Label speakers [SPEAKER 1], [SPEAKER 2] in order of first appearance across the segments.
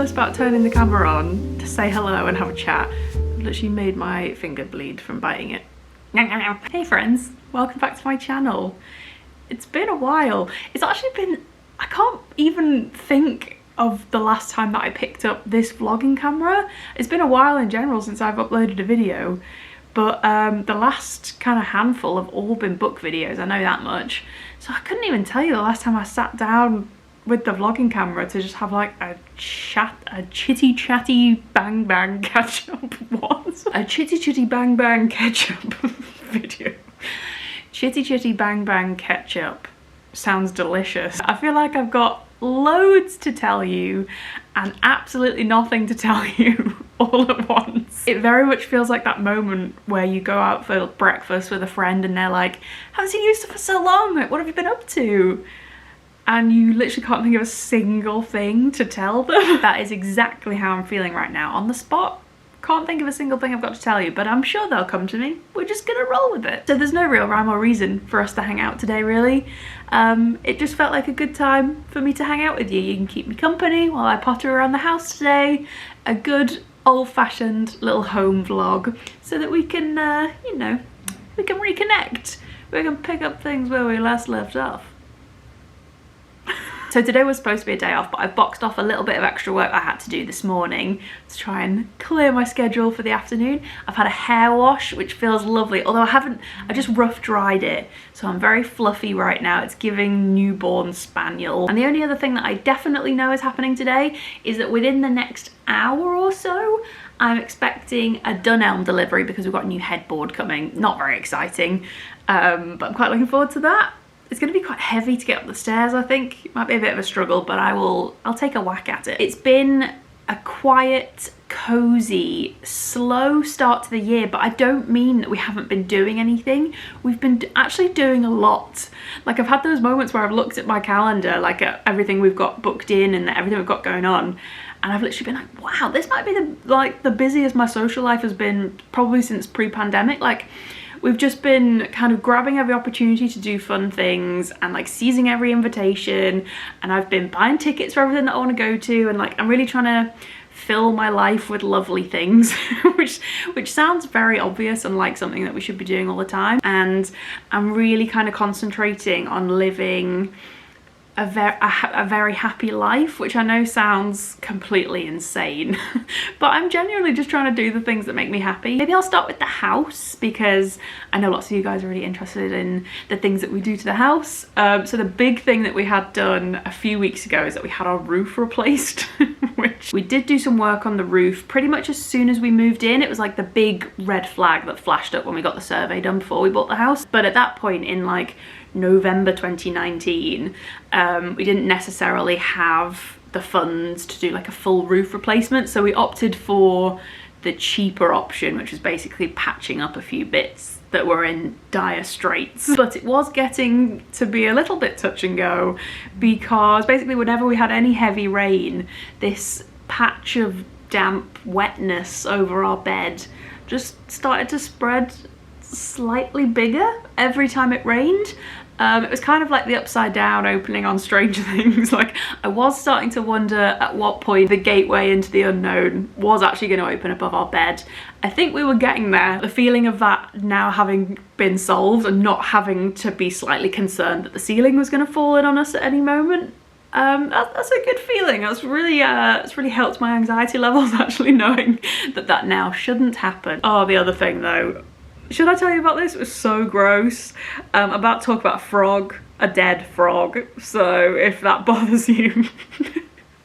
[SPEAKER 1] nervous about turning the camera on to say hello and have a chat. I've literally made my finger bleed from biting it. Hey friends, welcome back to my channel. It's been a while. It's actually been, I can't even think of the last time that I picked up this vlogging camera. It's been a while in general since I've uploaded a video, but the last kind of handful have all been book videos, I know that much. So I couldn't even tell you the last time I sat down with the vlogging camera to just have like a chitty chatty bang bang catch up. What? A chitty chitty bang bang catch up video. Chitty chitty bang bang ketchup sounds delicious. I feel like I've got loads to tell you and absolutely nothing to tell you all at once. It very much feels like that moment where you go out for breakfast with a friend and they're like, haven't seen you for so long, like, what have you been up to? And you literally can't think of a single thing to tell them. That is exactly how I'm feeling right now. On the spot, can't think of a single thing I've got to tell you, but I'm sure they'll come to me. We're just gonna roll with it. So there's no real rhyme or reason for us to hang out today, really. It just felt like a good time for me to hang out with you. You can keep me company while I potter around the house today. A good old-fashioned little home vlog so that we can, you know, we can reconnect. We can pick up things where we last left off. So today was supposed to be a day off, but I've boxed off a little bit of extra work I had to do this morning to try and clear my schedule for the afternoon. I've had a hair wash, which feels lovely, although I just rough dried it. So I'm very fluffy right now. It's giving newborn spaniel. And the only other thing that I definitely know is happening today is that within the next hour or so, I'm expecting a Dunelm delivery because we've got a new headboard coming. Not very exciting, but I'm quite looking forward to that. It's going to be quite heavy to get up the stairs, I think. It might be a bit of a struggle, but I'll take a whack at it. It's been a quiet, cozy, slow start to the year, but I don't mean that we haven't been doing anything. We've been actually doing a lot. Like, I've had those moments where I've looked at my calendar, like at everything we've got booked in and everything we've got going on, and I've literally been like, wow, this might be the busiest my social life has been probably since pre-pandemic. Like, we've just been kind of grabbing every opportunity to do fun things and like seizing every invitation, and I've been buying tickets for everything that I want to go to, and like I'm really trying to fill my life with lovely things which sounds very obvious and like something that we should be doing all the time. And I'm really kind of concentrating on living a very happy life, which I know sounds completely insane, but I'm genuinely just trying to do the things that make me happy. Maybe I'll start with the house because I know lots of you guys are really interested in the things that we do to the house. So the big thing that we had done a few weeks ago is that we had our roof replaced, which we did do some work on the roof pretty much as soon as we moved in. It was like the big red flag that flashed up when we got the survey done before we bought the house. But at that point in like November 2019, we didn't necessarily have the funds to do like a full roof replacement, so we opted for the cheaper option, which was basically patching up a few bits that were in dire straits. But it was getting to be a little bit touch and go because basically whenever we had any heavy rain, this patch of damp wetness over our bed just started to spread slightly bigger every time it rained. It was kind of like the upside down opening on Stranger Things. Like, I was starting to wonder at what point the gateway into the unknown was actually going to open above our bed. I think we were getting there. The feeling of that now having been solved and not having to be slightly concerned that the ceiling was going to fall in on us at any moment. That's a good feeling. That's really, it's really helped my anxiety levels actually knowing that that now shouldn't happen. Oh, the other thing though, should I tell you about this? It was so gross. I'm about to talk about a frog, a dead frog, so if that bothers you,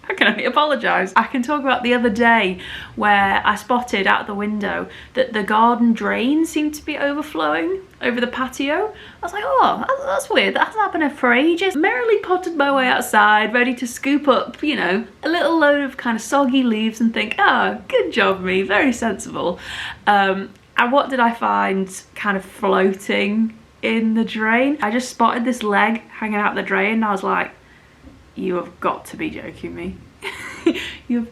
[SPEAKER 1] I can only apologise. I can talk about the other day where I spotted out the window that the garden drain seemed to be overflowing over the patio. I was like, oh, that's weird, that hasn't happened for ages. Merrily potted my way outside, ready to scoop up, you know, a little load of kind of soggy leaves and think, oh, good job me, very sensible. And what did I find kind of floating in the drain? I just spotted this leg hanging out the drain and I was like, you have got to be joking me. you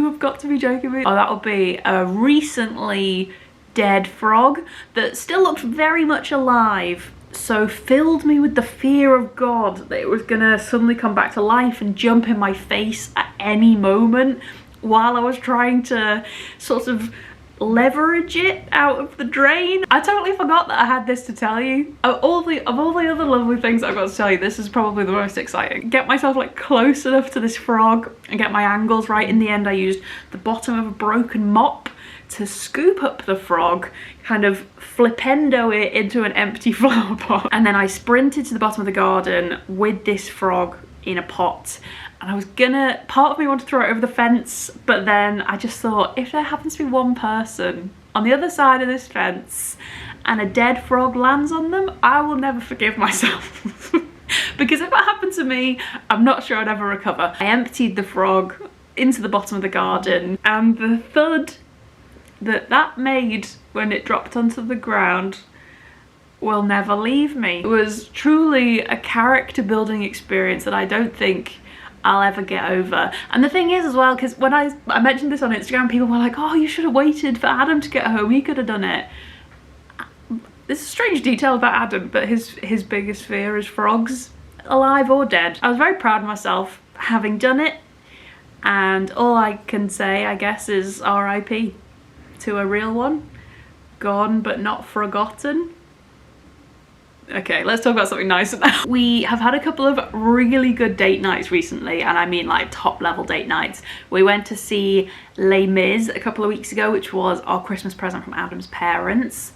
[SPEAKER 1] have got to be joking me. Oh, that would be a recently dead frog that still looked very much alive, so filled me with the fear of God that it was gonna suddenly come back to life and jump in my face at any moment. while I was trying to sort of leverage it out of the drain. I totally forgot that I had this to tell you. Of all the other lovely things I've got to tell you, this is probably the most exciting. Get myself like close enough to this frog and get my angles right. In the end, I used the bottom of a broken mop to scoop up the frog, kind of flipendo it into an empty flower pot. And then I sprinted to the bottom of the garden with this frog in a pot. And I was gonna, part of me wanted to throw it over the fence, but then I just thought, if there happens to be one person on the other side of this fence and a dead frog lands on them, I will never forgive myself. Because if that happened to me, I'm not sure I'd ever recover. I emptied the frog into the bottom of the garden, and the thud that made when it dropped onto the ground will never leave me. It was truly a character building experience that I don't think I'll ever get over. And the thing is as well, because when I mentioned this on Instagram, people were like, oh, you should have waited for Adam to get home, he could have done it. There's a strange detail about Adam, but his biggest fear is frogs, alive or dead. I was very proud of myself having done it, and all I can say, I guess, is RIP to a real one. Gone but not forgotten. Okay, let's talk about something nicer now. We have had a couple of really good date nights recently, and I mean like top level date nights. We went to see Les Mis a couple of weeks ago, which was our Christmas present from Adam's parents.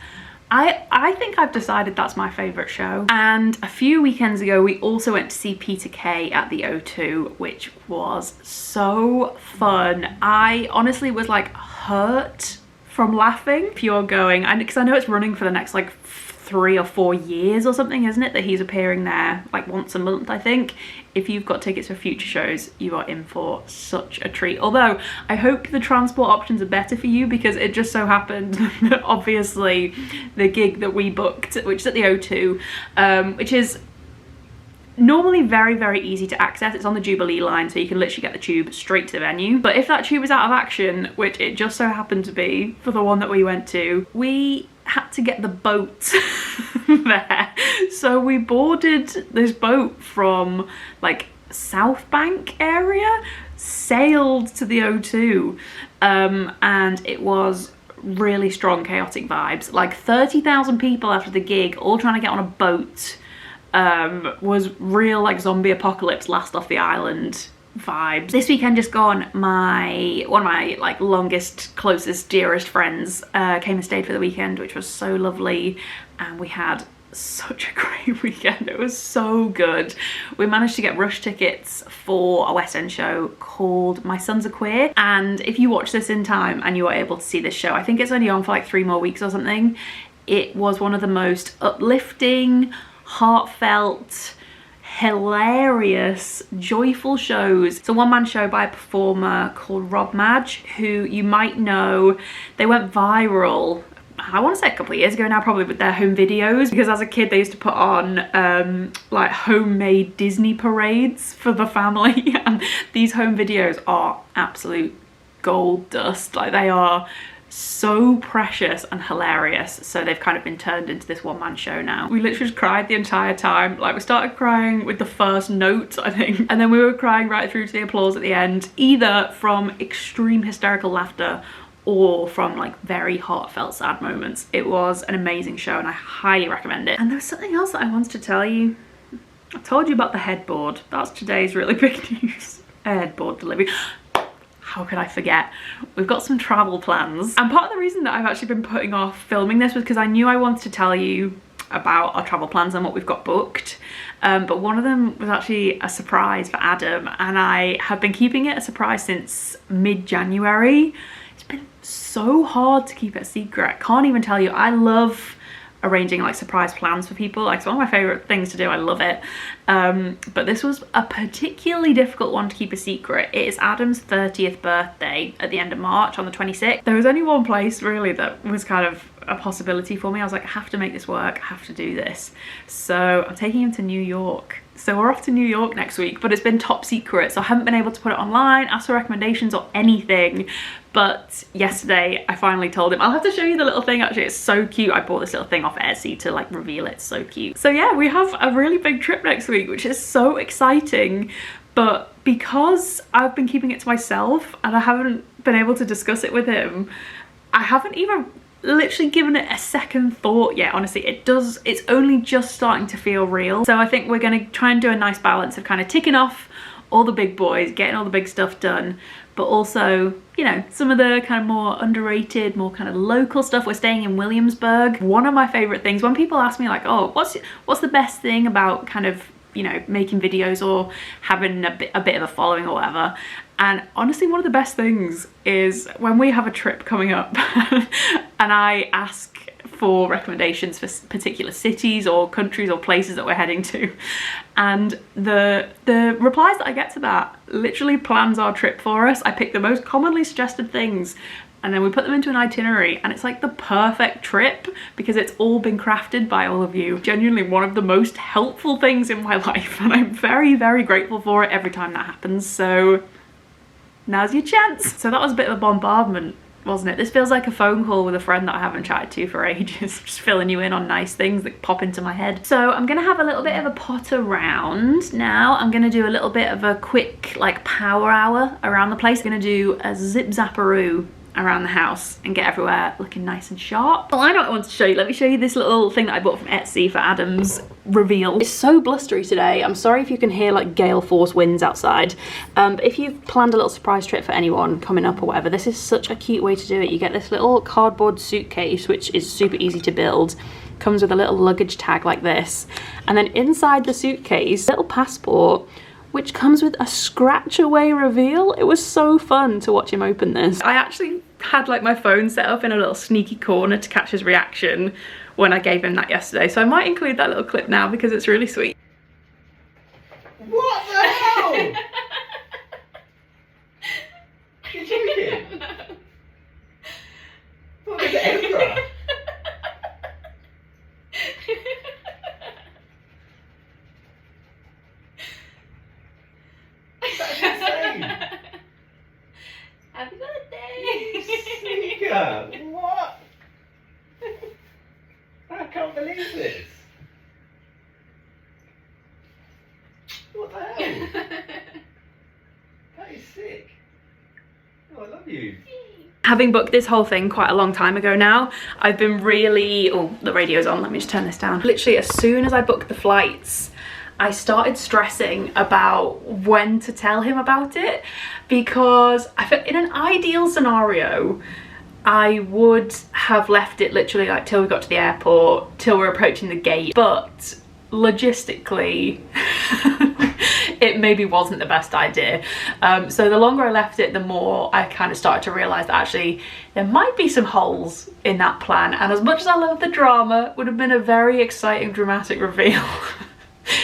[SPEAKER 1] I think I've decided that's my favourite show. And a few weekends ago, we also went to see Peter Kay at the O2, which was so fun. I honestly was like hurt from laughing. If you're going, and because I know it's running for the next like 3 or 4 years or something, isn't it, that he's appearing there like once a month, I think. If you've got tickets for future shows, you are in for such a treat. Although I hope the transport options are better for you, because it just so happened that obviously the gig that we booked, which is at the O2, which is normally very, very easy to access. It's on the Jubilee line, so you can literally get the tube straight to the venue. But if that tube is out of action, which it just so happened to be for the one that we went to, we had to get the boat there. So we boarded this boat from like South Bank area, sailed to the O2, and it was really strong chaotic vibes. Like 30,000 people after the gig all trying to get on a boat. Was real like zombie apocalypse, last off the island vibes. This weekend just gone, one of my like longest, closest, dearest friends came and stayed for the weekend, which was so lovely, and we had such a great weekend. It was so good. We managed to get rush tickets for a West End show called My Sons Are Queer, and if you watch this in time and you are able to see this show, I think it's only on for like 3 more weeks or something. It was one of the most uplifting, heartfelt, hilarious, joyful shows. It's a one-man show by a performer called Rob Madge, who you might know. They went viral, I want to say a couple of years ago now, probably, with their home videos, because as a kid they used to put on like homemade Disney parades for the family, and these home videos are absolute gold dust. Like, they are so precious and hilarious, so they've kind of been turned into this one-man show now. We literally just cried the entire time. Like, we started crying with the first note, I think, and then we were crying right through to the applause at the end, either from extreme hysterical laughter or from like very heartfelt sad moments. It was an amazing show and I highly recommend it. And there was something else that I wanted to tell you. I told you about the headboard. That's today's really big news. A headboard delivery. How could I forget? We've got some travel plans. And part of the reason that I've actually been putting off filming this was because I knew I wanted to tell you about our travel plans and what we've got booked. But one of them was actually a surprise for Adam, and I have been keeping it a surprise since mid-January. It's been so hard to keep it a secret. Can't even tell you. I love arranging like surprise plans for people. Like, it's one of my favorite things to do. I love it. But this was a particularly difficult one to keep a secret. It is Adam's 30th birthday at the end of March, on the 26th. There was only one place really that was kind of a possibility for me. I was like, I have to make this work. I have to do this. So I'm taking him to New York. So we're off to New York next week, but it's been top secret, so I haven't been able to put it online, ask for recommendations or anything. But yesterday I finally told him. I'll have to show you the little thing, actually. It's so cute. I bought this little thing off Etsy to like reveal it. It's so cute. So yeah, we have a really big trip next week, which is so exciting. but because I've been keeping it to myself and I haven't been able to discuss it with him, I haven't even literally given it a second thought yet. Honestly, it's only just starting to feel real. So I think we're going to try and do a nice balance of kind of ticking off all the big boys, getting all the big stuff done, but also, you know, some of the kind of more underrated, more kind of local stuff. We're staying in Williamsburg. One of my favorite things, when people ask me like, oh, what's the best thing about kind of, you know, making videos or having a bit of a following or whatever, and honestly one of the best things is when we have a trip coming up and I ask for recommendations for particular cities or countries or places that we're heading to, and the replies that I get to that literally plans our trip for us. I pick the most commonly suggested things and then we put them into an itinerary, and it's like the perfect trip because it's all been crafted by all of you. Genuinely one of the most helpful things in my life, and I'm very, very grateful for it every time that happens. So now's your chance. So that was a bit of a bombardment, wasn't it? This feels like a phone call with a friend that I haven't chatted to for ages, just filling you in on nice things that pop into my head. So I'm gonna have a little bit of a potter around now. I'm gonna do a little bit of a quick like power hour around the place. I'm gonna do a zip zapperoo around the house and get everywhere looking nice and sharp. Well, I know what I want to show you. Let me show you this little thing that I bought from Etsy for Adam's reveal. It's so blustery today. I'm sorry if you can hear like gale force winds outside. But if you've planned a little surprise trip for anyone coming up or whatever, this is such a cute way to do it. You get this little cardboard suitcase, which is super easy to build. Comes with a little luggage tag like this. And then inside the suitcase, little passport, which comes with a scratch away reveal. It was so fun to watch him open this. I actually had like my phone set up in a little sneaky corner to catch his reaction when I gave him that yesterday. So I might include that little clip now because it's really sweet.
[SPEAKER 2] What the hell? You're joking? What is Ezra? That's insane.
[SPEAKER 1] Happy birthday!
[SPEAKER 2] Sneaker! What? I can't believe this. What the hell? That is sick. Oh, I love you.
[SPEAKER 1] Having booked this whole thing quite a long time ago now, I've been really... Oh, the radio's on. Let me just turn this down. Literally, as soon as I booked the flights, I started stressing about when to tell him about it, because I feel in an ideal scenario I would have left it literally like till we got to the airport, till we're approaching the gate, but logistically it maybe wasn't the best idea. So the longer I left it, the more I kind of started to realise that actually there might be some holes in that plan, and as much as I love the drama, it would have been a very exciting dramatic reveal.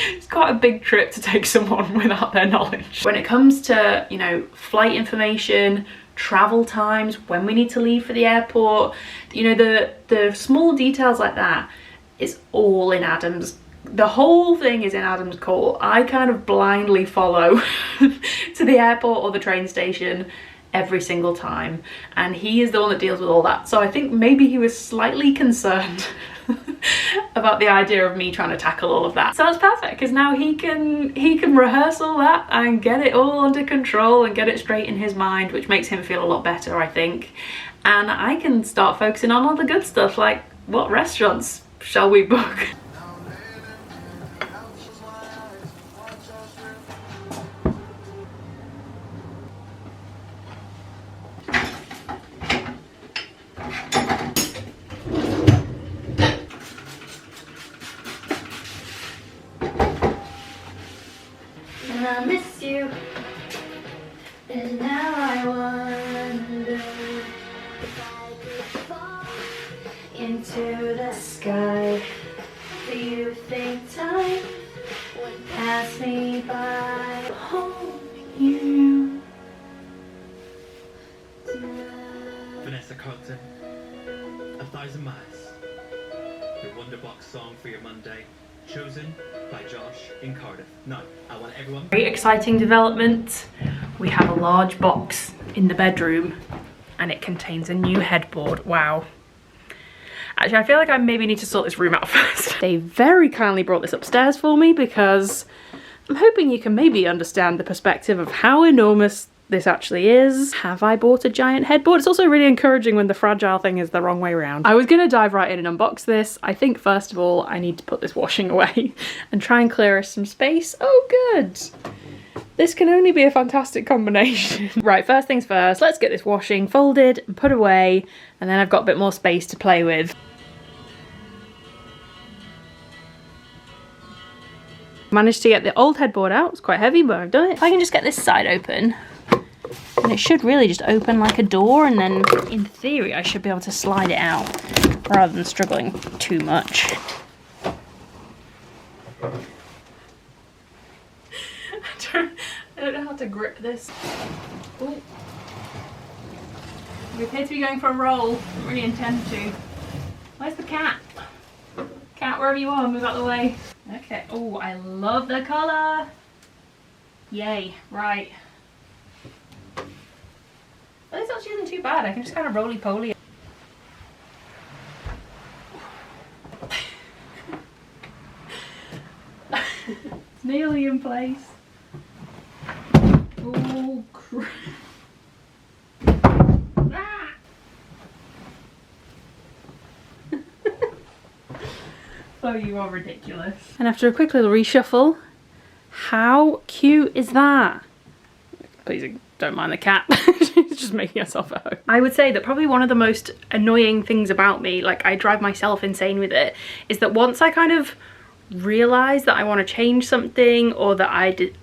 [SPEAKER 1] It's quite a big trip to take someone without their knowledge. When it comes to, you know, flight information, travel times, when we need to leave for the airport, you know, the small details like that, it's all in Adam's. The whole thing is in Adam's call. I kind of blindly follow to the airport or the train station every single time, and he is the one that deals with all that. So I think maybe he was slightly concerned about the idea of me trying to tackle all of that. So it's perfect because now he can rehearse all that and get it all under control and get it straight in his mind, which makes him feel a lot better, I think. And I can start focusing on all the good stuff, like what restaurants shall we book?
[SPEAKER 3] I miss you, and now I wonder if I could fall into the sky. Do you think time would pass me by? Hold you.
[SPEAKER 4] Vanessa, Carlton, 1,000 Miles, the Wonderbox song for your Monday, chosen by Josh in Cardiff. Now, I want everyone...
[SPEAKER 1] Very exciting development. We have a large box in the bedroom and it contains a new headboard. Wow. Actually, I feel like I maybe need to sort this room out first. They very kindly brought this upstairs for me because I'm hoping you can maybe understand the perspective of how enormous this actually is. Have I bought a giant headboard? It's also really encouraging when the fragile thing is the wrong way around. I was gonna dive right in and unbox this. I think first of all, I need to put this washing away and try and clear us some space. Oh, good. This can only be a fantastic combination. Right, first things first, let's get this washing folded and put away, and then I've got a bit more space to play with. Managed to get the old headboard out. It's quite heavy, but I've done it. If I can just get this side open, and it should really just open like a door, and then in theory I should be able to slide it out rather than struggling too much. I don't know how to grip this. Ooh. We appear to be going for a roll. Don't really intend to. Where's the cat? Cat, wherever you are, move out of the way. Okay. Oh, I love the colour. Yay. Right. Well, this actually isn't too bad. I can just kind of roly-poly. It's nearly in place. Oh, crap. Ah! Oh, you are ridiculous. And after a quick little reshuffle, how cute is that? Please don't mind the cat. She's just making herself at home. I would say that probably one of the most annoying things about me, like I drive myself insane with it, is that once I kind of realize that I want to change something, or that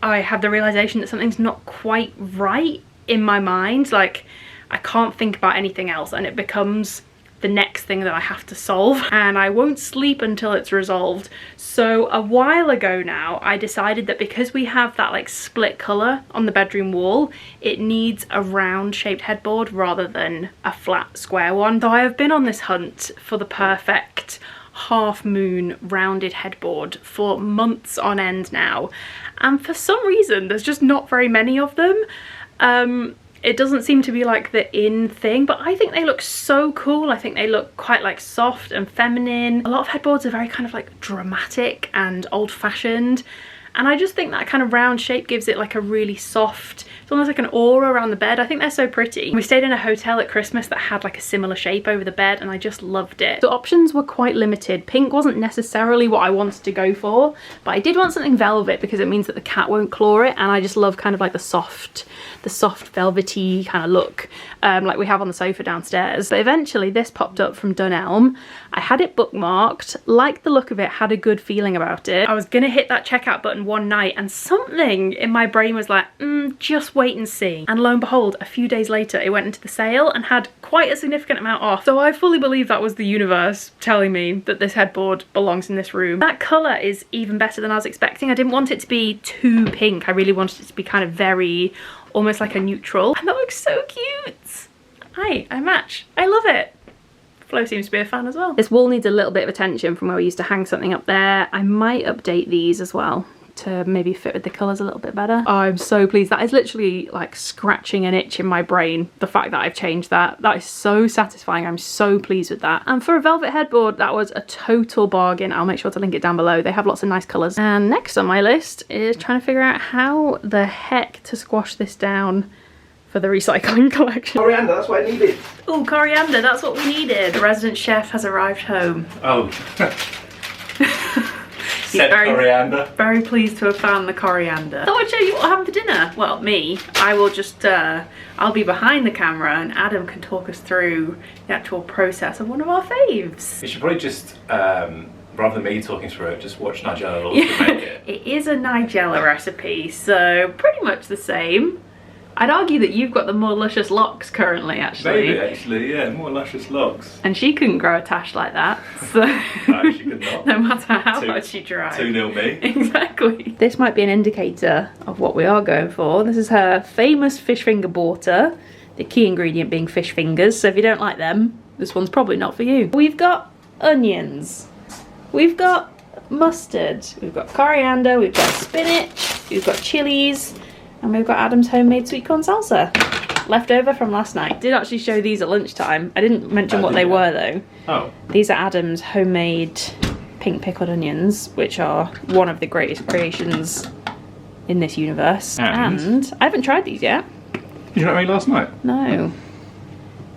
[SPEAKER 1] I have the realization that something's not quite right in my mind, like I can't think about anything else, and it becomes the next thing that I have to solve, and I won't sleep until it's resolved. So a while ago now, I decided that because we have that like split colour on the bedroom wall, it needs a round shaped headboard rather than a flat square one. So I have been on this hunt for the perfect half moon rounded headboard for months on end now, and for some reason there's just not very many of them. It doesn't seem to be like the in thing, but I think they look so cool. I think they look quite like soft and feminine. A lot of headboards are very kind of like dramatic and old-fashioned, and I just think that kind of round shape gives it like a really soft, it's almost like an aura around the bed. I think they're so pretty. We stayed in a hotel at Christmas that had like a similar shape over the bed, and I just loved it. The options were quite limited. Pink wasn't necessarily what I wanted to go for, but I did want something velvet because it means that the cat won't claw it, and I just love kind of like the soft velvety kind of look, like we have on the sofa downstairs. But eventually this popped up from Dunelm. I had it bookmarked, liked the look of it, had a good feeling about it. I was gonna hit that checkout button one night, and something in my brain was like, just wait and see. And lo and behold, a few days later it went into the sale and had quite a significant amount off. So I fully believe that was the universe telling me that this headboard belongs in this room. That colour is even better than I was expecting. I didn't want it to be too pink. I really wanted it to be kind of very, almost like a neutral. And that looks so cute. I match. I love it. Flo seems to be a fan as well. This wall needs a little bit of attention from where we used to hang something up there. I might update these as well to maybe fit with the colours a little bit better. Oh, I'm so pleased. That is literally like scratching an itch in my brain, the fact that I've changed that. That is so satisfying. I'm so pleased with that. And for a velvet headboard, that was a total bargain. I'll make sure to link it down below. They have lots of nice colours. And next on my list is trying to figure out how the heck to squash this down for the recycling collection.
[SPEAKER 2] Coriander, that's what I needed.
[SPEAKER 1] Oh, coriander, that's what we needed. The resident chef has arrived home.
[SPEAKER 2] Oh.
[SPEAKER 1] Said
[SPEAKER 2] coriander.
[SPEAKER 1] Very pleased to have found the coriander. I thought I'd show you what I have for dinner. Well, me. I will just, I'll be behind the camera and Adam can talk us through the actual process of one of our faves.
[SPEAKER 2] You should probably just, rather than me talking through it, just watch Nigella Lawson make it.
[SPEAKER 1] It is a Nigella recipe, so pretty much the same. I'd argue that you've got the more luscious locks currently, actually.
[SPEAKER 2] Maybe, actually, yeah, more luscious locks.
[SPEAKER 1] And she couldn't grow a tash like that, so...
[SPEAKER 2] No, she could not.
[SPEAKER 1] No matter how hard she tried.
[SPEAKER 2] 2-0 me.
[SPEAKER 1] Exactly. This might be an indicator of what we are going for. This is her famous fish finger border, the key ingredient being fish fingers, so if you don't like them, this one's probably not for you. We've got onions. We've got mustard. We've got coriander. We've got spinach. We've got chilies. And we've got Adam's homemade sweet corn salsa, left over from last night. I did actually show these at lunchtime. I didn't mention what they were though.
[SPEAKER 2] Oh.
[SPEAKER 1] These are Adam's homemade pink pickled onions, which are one of the greatest creations in this universe.
[SPEAKER 2] And
[SPEAKER 1] I haven't tried these yet.
[SPEAKER 2] Did you not read last night?
[SPEAKER 1] No.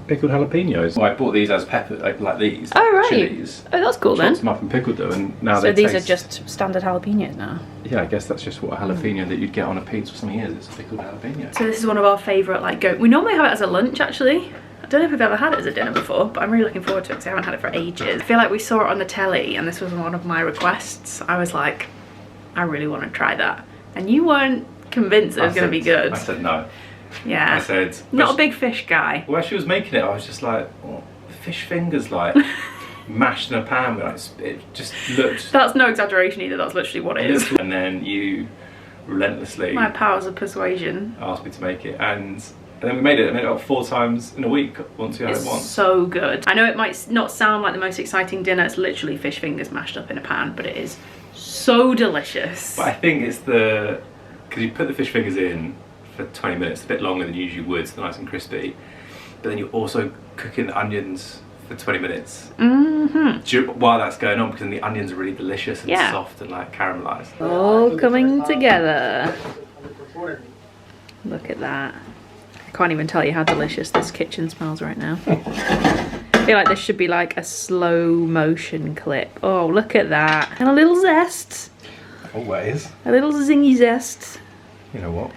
[SPEAKER 2] Pickled jalapenos. Well, I bought these as pepper, like these.
[SPEAKER 1] Oh, right.
[SPEAKER 2] Chilies.
[SPEAKER 1] Oh, that's cool then.
[SPEAKER 2] Chopped them up and pickled them, and now
[SPEAKER 1] So
[SPEAKER 2] they
[SPEAKER 1] these
[SPEAKER 2] taste...
[SPEAKER 1] are just standard jalapenos now.
[SPEAKER 2] Yeah, I guess that's just what a jalapeno that you'd get on a pizza or something is. It's a pickled jalapeno.
[SPEAKER 1] So this is one of our favourite like go. We normally have it as a lunch actually. I don't know if we've ever had it as a dinner before, but I'm really looking forward to it because I haven't had it for ages. I feel like we saw it on the telly and this was one of my requests. I was like, I really want to try that. And you weren't convinced it was going to be good.
[SPEAKER 2] I said no.
[SPEAKER 1] Yeah.
[SPEAKER 2] I said...
[SPEAKER 1] Not a big fish guy.
[SPEAKER 2] While she was making it, I was just like, oh, fish fingers like mashed in a pan. Like, it just looked...
[SPEAKER 1] That's no exaggeration either, that's literally what it is.
[SPEAKER 2] And then you relentlessly...
[SPEAKER 1] My powers of persuasion.
[SPEAKER 2] ...asked me to make it. And then we made it. I made it up 4 times in a week once we had it once.
[SPEAKER 1] It's so good. I know it might not sound like the most exciting dinner. It's literally fish fingers mashed up in a pan, but it is so delicious.
[SPEAKER 2] But I think it's the... Because you put the fish fingers in for 20 minutes, a bit longer than you usually would, so they're nice and crispy. But then you're also cooking the onions for 20 minutes while that's going on, because then the onions are really delicious and soft and like caramelized.
[SPEAKER 1] All coming together. Look at that. I can't even tell you how delicious this kitchen smells right now. I feel like this should be like a slow motion clip. Oh, look at that. And a little zest.
[SPEAKER 2] Always.
[SPEAKER 1] A little zingy zest.
[SPEAKER 2] You know what?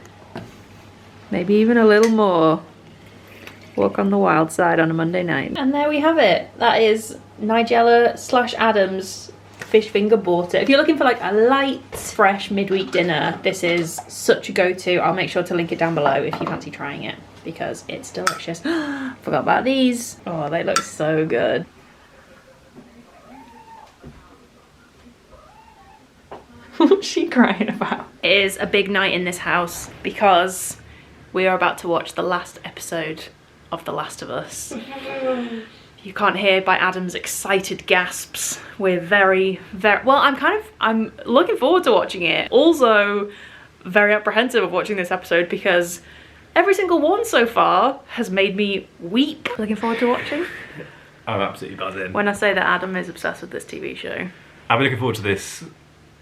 [SPEAKER 1] Maybe even a little more. Walk on the wild side on a Monday night. And there we have it. That is Nigella / Adam's fish finger border. If you're looking for like a light, fresh midweek dinner, this is such a go-to. I'll make sure to link it down below if you fancy trying it because it's delicious. Forgot about these. Oh, they look so good. What's she crying about? It is a big night in this house because we are about to watch the last episode of The Last of Us. You can't hear by Adam's excited gasps. We're very, well, I'm looking forward to watching it. Also very apprehensive of watching this episode because every single one so far has made me weep. Looking forward to watching.
[SPEAKER 2] I'm absolutely buzzing.
[SPEAKER 1] When I say that Adam is obsessed with this TV show.
[SPEAKER 2] I've been looking forward to this,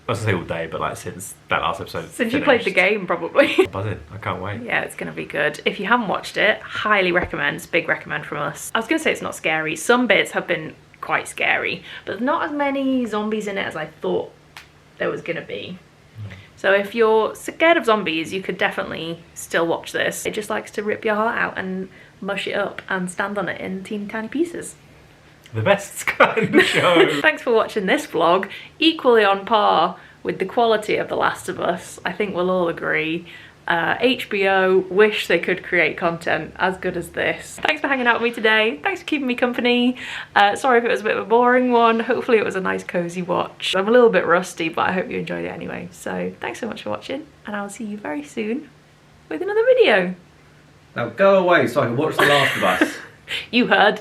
[SPEAKER 2] I was gonna say all day, but like since that last episode
[SPEAKER 1] Since you played the game, probably.
[SPEAKER 2] Buzzing, I can't wait.
[SPEAKER 1] Yeah, it's gonna be good. If you haven't watched it, highly recommend. It's a big recommend from us. I was gonna say it's not scary. Some bits have been quite scary, but not as many zombies in it as I thought there was gonna be. So if you're scared of zombies, you could definitely still watch this. It just likes to rip your heart out and mush it up and stand on it in teeny tiny pieces.
[SPEAKER 2] The best kind of show.
[SPEAKER 1] Thanks for watching this vlog. Equally on par with the quality of The Last of Us. I think we'll all agree. HBO wish they could create content as good as this. Thanks for hanging out with me today. Thanks for keeping me company. Sorry if it was a bit of a boring one. Hopefully it was a nice cozy watch. I'm a little bit rusty, but I hope you enjoyed it anyway. So thanks so much for watching, and I'll see you very soon with another video.
[SPEAKER 2] Now go away so I can watch The Last of Us.
[SPEAKER 1] You heard.